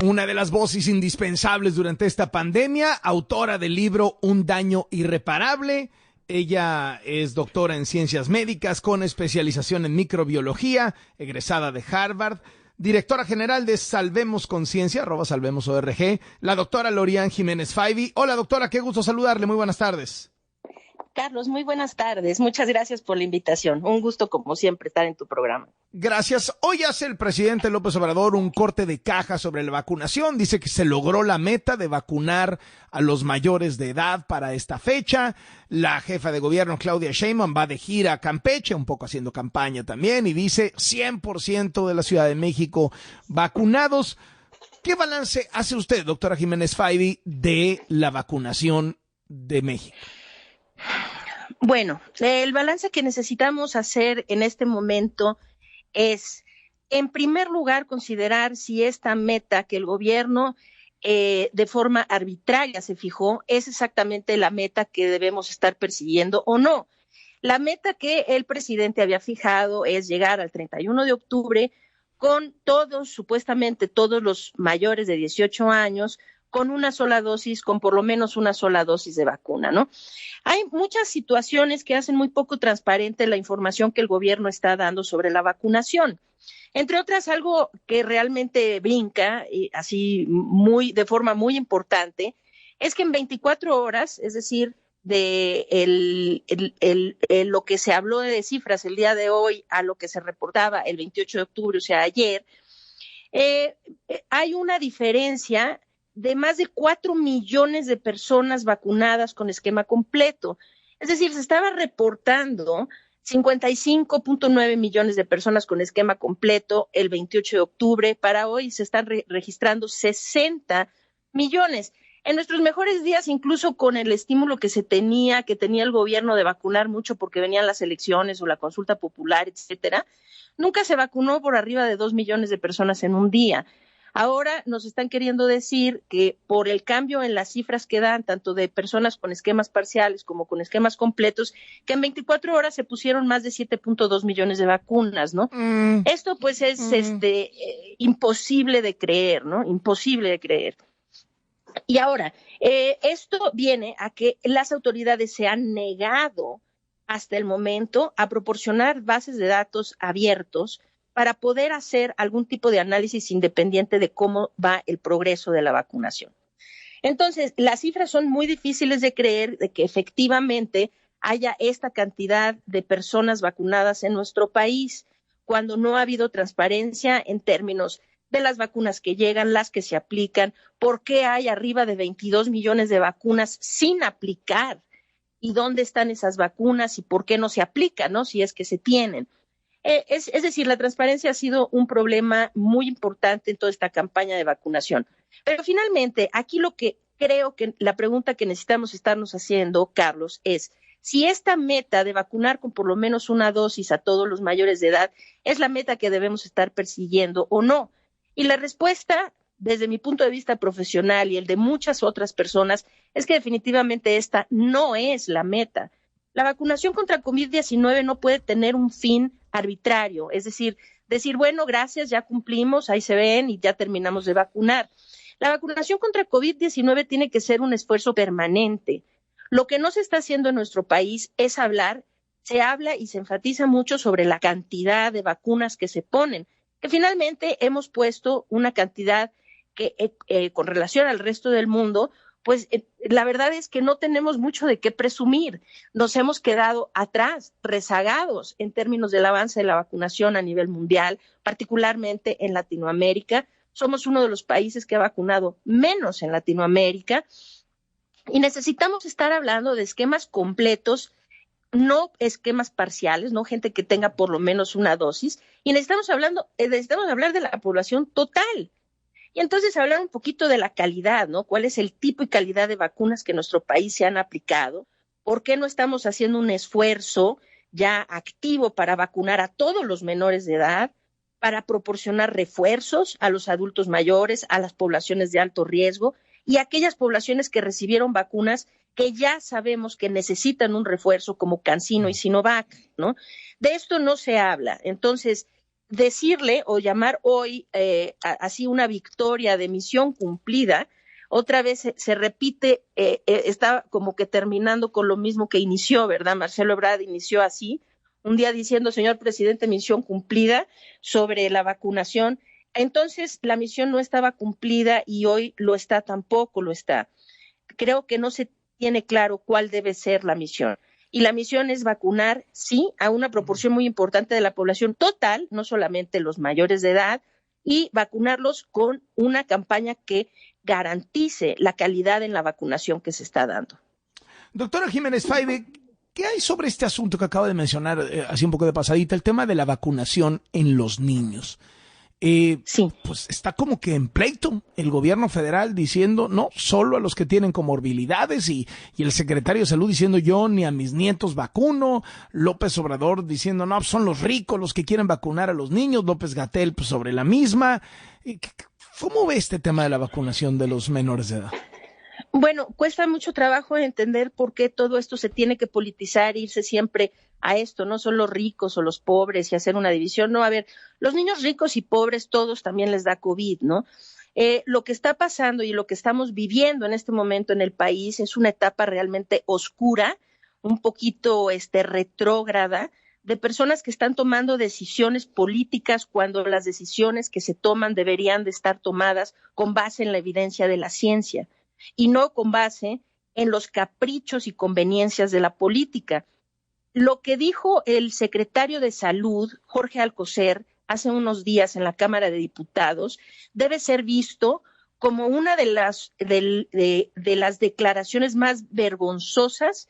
Una de las voces indispensables durante esta pandemia, autora del libro Un daño irreparable. Ella es doctora en ciencias médicas con especialización en microbiología, egresada de Harvard, directora general de Salvemos Conciencia, @salvemosorg, la doctora Lorian Jiménez Faibi. Hola doctora, qué gusto saludarle, muy buenas tardes. Carlos, muy buenas tardes. Muchas gracias por la invitación. Un gusto, como siempre, estar en tu programa. Gracias. Hoy hace el presidente López Obrador un corte de caja sobre la vacunación. Dice que se logró la meta de vacunar a los mayores de edad para esta fecha. La jefa de gobierno, Claudia Sheinbaum, va de gira a Campeche, un poco haciendo campaña también, y dice 100% de la Ciudad de México vacunados. ¿Qué balance hace usted, doctora Jiménez Faibi, de la vacunación de México? Bueno, el balance que necesitamos hacer en este momento es, en primer lugar, considerar si esta meta que el gobierno de forma arbitraria se fijó es exactamente la meta que debemos estar persiguiendo o no. La meta que el presidente había fijado es llegar al 31 de octubre con todos, supuestamente todos los mayores de 18 años, con una sola dosis, con por lo menos una sola dosis de vacuna, ¿no? Hay muchas situaciones que hacen muy poco transparente la información que el gobierno está dando sobre la vacunación. Entre otras, algo que realmente brinca, así de forma muy importante, es que en 24 horas, es decir, de lo que se habló de cifras el día de hoy a lo que se reportaba el 28 de octubre, o sea, ayer, hay una diferencia de más de 4 millones de personas vacunadas con esquema completo. Es decir, se estaba reportando 55.9 millones de personas con esquema completo el 28 de octubre. Para hoy se están registrando 60 millones. En nuestros mejores días, incluso con el estímulo que tenía el gobierno de vacunar mucho porque venían las elecciones o la consulta popular, etcétera, nunca se vacunó por arriba de 2 millones de personas en un día. Ahora nos están queriendo decir que por el cambio en las cifras que dan, tanto de personas con esquemas parciales como con esquemas completos, que en 24 horas se pusieron más de 7.2 millones de vacunas, ¿no? Esto pues es imposible de creer, ¿no? Imposible de creer. Y ahora, esto viene a que las autoridades se han negado hasta el momento a proporcionar bases de datos abiertos para poder hacer algún tipo de análisis independiente de cómo va el progreso de la vacunación. Entonces, las cifras son muy difíciles de creer de que efectivamente haya esta cantidad de personas vacunadas en nuestro país, cuando no ha habido transparencia en términos de las vacunas que llegan, las que se aplican, por qué hay arriba de 22 millones de vacunas sin aplicar, y dónde están esas vacunas y por qué no se aplican, ¿no? Si es que se tienen. Es decir, la transparencia ha sido un problema muy importante en toda esta campaña de vacunación. Pero finalmente, aquí lo que creo que la pregunta que necesitamos estarnos haciendo, Carlos, es si esta meta de vacunar con por lo menos una dosis a todos los mayores de edad es la meta que debemos estar persiguiendo o no. Y la respuesta, desde mi punto de vista profesional y el de muchas otras personas, es que definitivamente esta no es la meta. La vacunación contra COVID-19 no puede tener un fin arbitrario, es decir, bueno, gracias, ya cumplimos, ahí se ven y ya terminamos de vacunar. La vacunación contra COVID-19 tiene que ser un esfuerzo permanente. Lo que no se está haciendo en nuestro país es se habla y se enfatiza mucho sobre la cantidad de vacunas que se ponen, que finalmente hemos puesto una cantidad que con relación al resto del mundo, pues la verdad es que no tenemos mucho de qué presumir. Nos hemos quedado atrás, rezagados en términos del avance de la vacunación a nivel mundial, particularmente en Latinoamérica. Somos uno de los países que ha vacunado menos en Latinoamérica y necesitamos estar hablando de esquemas completos, no esquemas parciales, no gente que tenga por lo menos una dosis, y necesitamos hablar de la población total. Y entonces hablar un poquito de la calidad, ¿no? ¿Cuál es el tipo y calidad de vacunas que en nuestro país se han aplicado? ¿Por qué no estamos haciendo un esfuerzo ya activo para vacunar a todos los menores de edad, para proporcionar refuerzos a los adultos mayores, a las poblaciones de alto riesgo y a aquellas poblaciones que recibieron vacunas que ya sabemos que necesitan un refuerzo como CanSino y Sinovac, ¿no? De esto no se habla. Entonces, decirle o llamar hoy así una victoria de misión cumplida, otra vez se repite, está como que terminando con lo mismo que inició, ¿verdad? Marcelo Ebrard inició así, un día diciendo, señor presidente, misión cumplida sobre la vacunación. Entonces, la misión no estaba cumplida y hoy lo está, tampoco lo está. Creo que no se tiene claro cuál debe ser la misión. Y la misión es vacunar, sí, a una proporción muy importante de la población total, no solamente los mayores de edad, y vacunarlos con una campaña que garantice la calidad en la vacunación que se está dando. Doctora Jiménez Faibe, ¿qué hay sobre este asunto que acaba de mencionar, así un poco de pasadita, el tema de la vacunación en los niños? Sí. Pues está como que en pleito el gobierno federal diciendo no, solo a los que tienen comorbilidades y el secretario de salud diciendo yo ni a mis nietos vacuno, López Obrador diciendo no, son los ricos los que quieren vacunar a los niños, López-Gatell pues, sobre la misma. ¿Cómo ve este tema de la vacunación de los menores de edad? Bueno, cuesta mucho trabajo entender por qué todo esto se tiene que politizar, irse siempre a esto, no son los ricos o los pobres y hacer una división. No, a ver, los niños ricos y pobres todos también les da COVID, ¿no? Lo que está pasando y lo que estamos viviendo en este momento en el país es una etapa realmente oscura, un poquito retrógrada, de personas que están tomando decisiones políticas cuando las decisiones que se toman deberían de estar tomadas con base en la evidencia de la ciencia y no con base en los caprichos y conveniencias de la política. Lo que dijo el secretario de Salud, Jorge Alcocer, hace unos días en la Cámara de Diputados, debe ser visto como una de las declaraciones más vergonzosas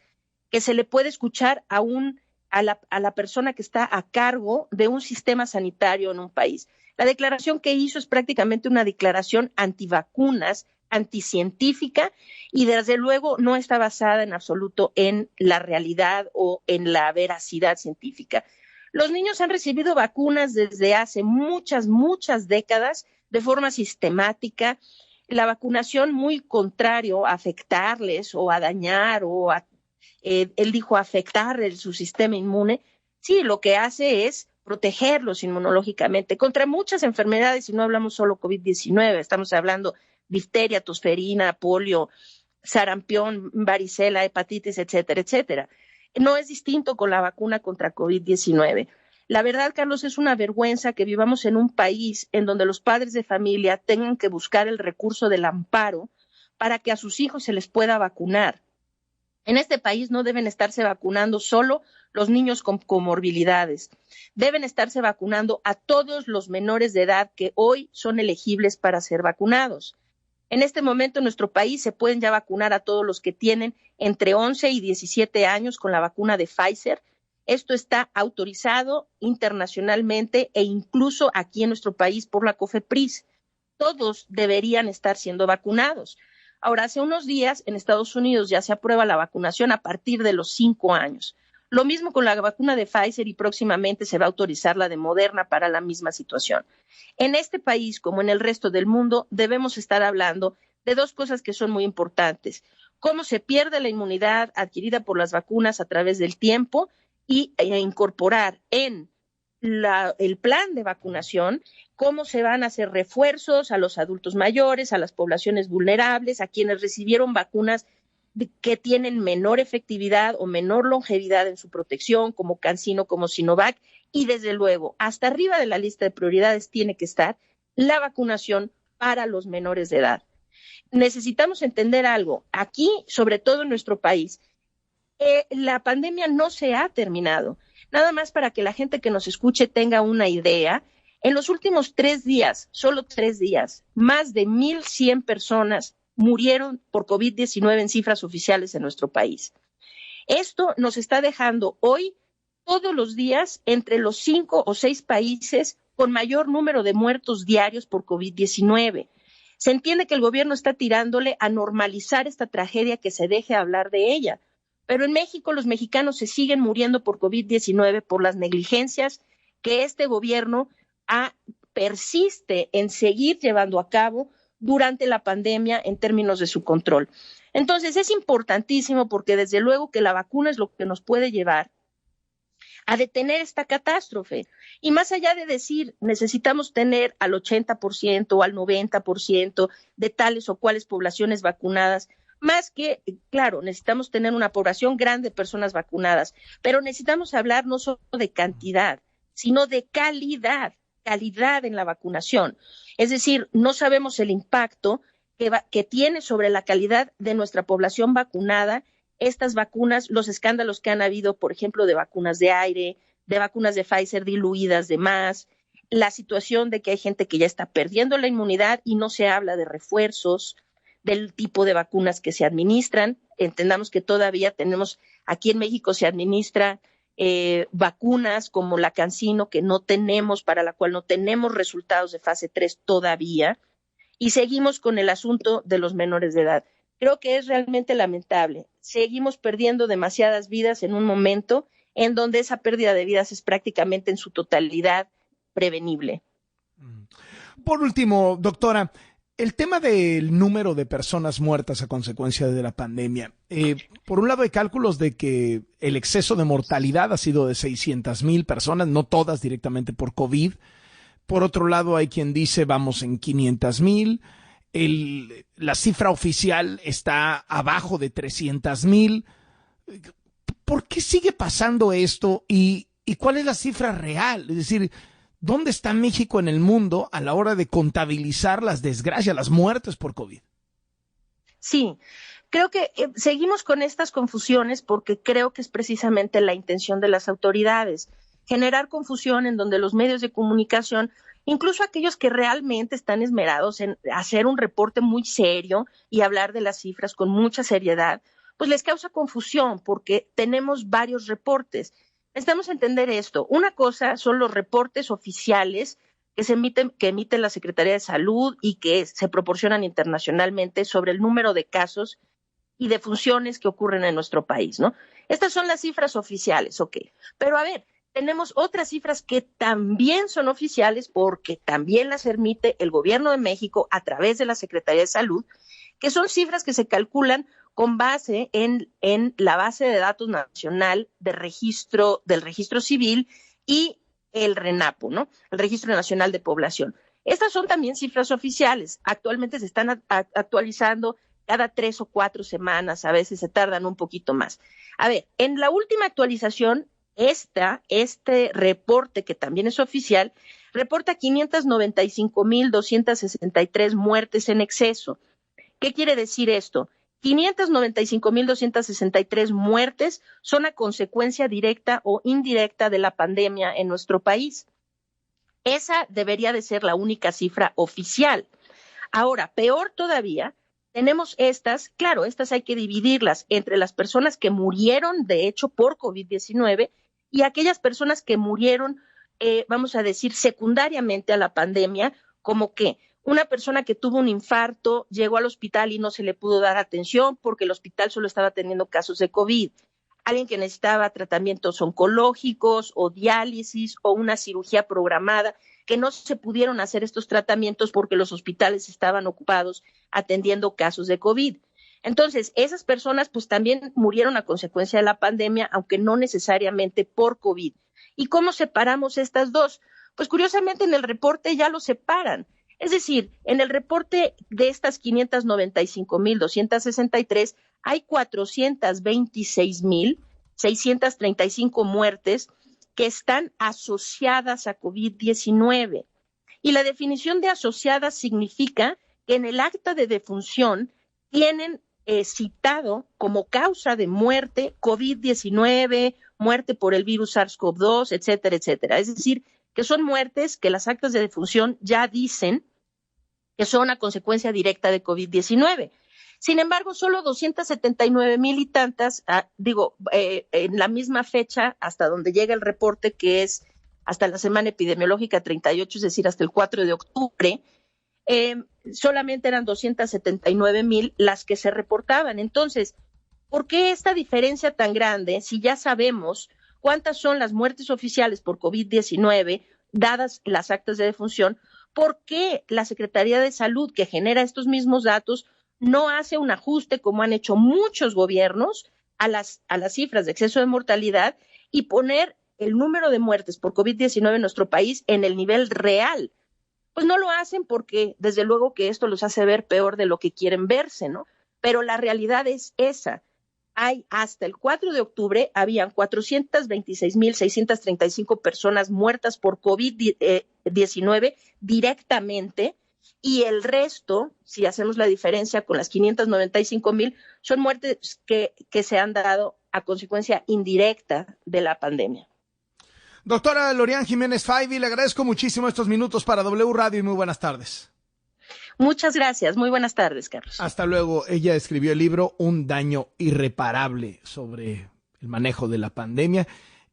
que se le puede escuchar a la persona que está a cargo de un sistema sanitario en un país. La declaración que hizo es prácticamente una declaración antivacunas, anticientífica y desde luego no está basada en absoluto en la realidad o en la veracidad científica. Los niños han recibido vacunas desde hace muchas décadas de forma sistemática. La vacunación, muy contrario a afectarles o a dañar o a, él dijo afectar su sistema inmune, sí, lo que hace es protegerlos inmunológicamente contra muchas enfermedades y no hablamos solo COVID-19, estamos hablando difteria, tosferina, polio, sarampión, varicela, hepatitis, etcétera, etcétera. No es distinto con la vacuna contra COVID-19. La verdad, Carlos, es una vergüenza que vivamos en un país en donde los padres de familia tengan que buscar el recurso del amparo para que a sus hijos se les pueda vacunar. En este país no deben estarse vacunando solo los niños con comorbilidades. Deben estarse vacunando a todos los menores de edad que hoy son elegibles para ser vacunados. En este momento en nuestro país se pueden ya vacunar a todos los que tienen entre 11 y 17 años con la vacuna de Pfizer. Esto está autorizado internacionalmente e incluso aquí en nuestro país por la COFEPRIS. Todos deberían estar siendo vacunados. Ahora, hace unos días en Estados Unidos ya se aprueba la vacunación a partir de los 5 años. Lo mismo con la vacuna de Pfizer y próximamente se va a autorizar la de Moderna para la misma situación. En este país, como en el resto del mundo, debemos estar hablando de dos cosas que son muy importantes. Cómo se pierde la inmunidad adquirida por las vacunas a través del tiempo y incorporar en el plan de vacunación cómo se van a hacer refuerzos a los adultos mayores, a las poblaciones vulnerables, a quienes recibieron vacunas que tienen menor efectividad o menor longevidad en su protección, como CanSino, como Sinovac, y desde luego, hasta arriba de la lista de prioridades tiene que estar la vacunación para los menores de edad. Necesitamos entender algo, aquí, sobre todo en nuestro país, la pandemia no se ha terminado. Nada más para que la gente que nos escuche tenga una idea, en los últimos 3 días, solo 3 días, más de 1,100 personas murieron por COVID-19 en cifras oficiales en nuestro país. Esto nos está dejando hoy, todos los días, entre los 5 o 6 países con mayor número de muertos diarios por COVID-19. Se entiende que el gobierno está tirándole a normalizar esta tragedia, que se deje hablar de ella. Pero en México los mexicanos se siguen muriendo por COVID-19 por las negligencias que este gobierno persiste en seguir llevando a cabo durante la pandemia en términos de su control. Entonces es importantísimo porque desde luego que la vacuna es lo que nos puede llevar a detener esta catástrofe. Y más allá de decir, necesitamos tener al 80% o al 90% de tales o cuales poblaciones vacunadas, más que, claro, necesitamos tener una población grande de personas vacunadas, pero necesitamos hablar no solo de cantidad, sino de calidad en la vacunación. Es decir, no sabemos el impacto que tiene sobre la calidad de nuestra población vacunada estas vacunas, los escándalos que han habido, por ejemplo, de vacunas de aire, de vacunas de Pfizer diluidas de más, la situación de que hay gente que ya está perdiendo la inmunidad y no se habla de refuerzos, del tipo de vacunas que se administran. Entendamos que todavía tenemos, aquí en México se administra vacunas como la CanSino, que no tenemos, para la cual no tenemos resultados de fase 3 todavía, y seguimos con el asunto de los menores de edad. Creo que es realmente lamentable. Seguimos perdiendo demasiadas vidas en un momento en donde esa pérdida de vidas es prácticamente en su totalidad prevenible. Por último, doctora, el tema del número de personas muertas a consecuencia de la pandemia. Por un lado hay cálculos de que el exceso de mortalidad ha sido de 600,000 personas, no todas directamente por COVID. Por otro lado hay quien dice vamos en 500,000. La cifra oficial está abajo de 300,000. ¿Por qué sigue pasando esto y cuál es la cifra real? Es decir, ¿dónde está México en el mundo a la hora de contabilizar las desgracias, las muertes por COVID? Sí, creo que seguimos con estas confusiones porque creo que es precisamente la intención de las autoridades, generar confusión en donde los medios de comunicación, incluso aquellos que realmente están esmerados en hacer un reporte muy serio y hablar de las cifras con mucha seriedad, pues les causa confusión porque tenemos varios reportes. Necesitamos entender esto. Una cosa son los reportes oficiales que emite la Secretaría de Salud y que se proporcionan internacionalmente sobre el número de casos y defunciones que ocurren en nuestro país, ¿no? Estas son las cifras oficiales, ok. Pero a ver, tenemos otras cifras que también son oficiales porque también las emite el Gobierno de México a través de la Secretaría de Salud, que son cifras que se calculan con base en la base de datos nacional del registro civil y el RENAPO, ¿no? El Registro Nacional de Población. Estas son también cifras oficiales. Actualmente se están actualizando cada 3 o 4 semanas, a veces se tardan un poquito más. A ver, en la última actualización, este reporte, que también es oficial, reporta 595,263 muertes en exceso. ¿Qué quiere decir esto? 595,263 muertes son a consecuencia directa o indirecta de la pandemia en nuestro país. Esa debería de ser la única cifra oficial. Ahora, peor todavía, tenemos estas hay que dividirlas entre las personas que murieron, de hecho, por COVID-19 y aquellas personas que murieron, vamos a decir, secundariamente a la pandemia, como que una persona que tuvo un infarto llegó al hospital y no se le pudo dar atención porque el hospital solo estaba teniendo casos de COVID. Alguien que necesitaba tratamientos oncológicos o diálisis o una cirugía programada, que no se pudieron hacer estos tratamientos porque los hospitales estaban ocupados atendiendo casos de COVID. Entonces, esas personas pues también murieron a consecuencia de la pandemia, aunque no necesariamente por COVID. ¿Y cómo separamos estas dos? Pues curiosamente en el reporte ya lo separan. Es decir, en el reporte de estas 595,263 hay 426,635 muertes que están asociadas a COVID-19. Y la definición de asociadas significa que en el acta de defunción tienen citado como causa de muerte COVID-19, muerte por el virus SARS-CoV-2, etcétera, etcétera. Es decir, que son muertes que las actas de defunción ya dicen que son a consecuencia directa de COVID-19. Sin embargo, solo 279,000 y tantas, en la misma fecha, hasta donde llega el reporte, que es hasta la semana epidemiológica 38, es decir, hasta el 4 de octubre, solamente eran 279,000 las que se reportaban. Entonces, ¿por qué esta diferencia tan grande si ya sabemos cuántas son las muertes oficiales por COVID-19, dadas las actas de defunción? ¿Por qué la Secretaría de Salud, que genera estos mismos datos, no hace un ajuste, como han hecho muchos gobiernos, a las cifras de exceso de mortalidad y poner el número de muertes por COVID-19 en nuestro país en el nivel real. Pues no lo hacen porque desde luego que esto los hace ver peor de lo que quieren verse, ¿no? Pero la realidad es esa. Hasta el 4 de octubre habían 426,635 personas muertas por COVID-19 directamente, y el resto, si hacemos la diferencia con las 595,000, son muertes que se han dado a consecuencia indirecta de la pandemia. Doctora Lorian Jiménez Faibi, le agradezco muchísimo estos minutos para W Radio y muy buenas tardes. Muchas gracias. Muy buenas tardes, Carlos. Hasta luego. Ella escribió el libro Un daño irreparable sobre el manejo de la pandemia.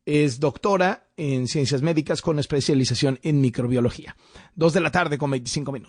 Es doctora en ciencias médicas con especialización en microbiología. 2:25 p.m.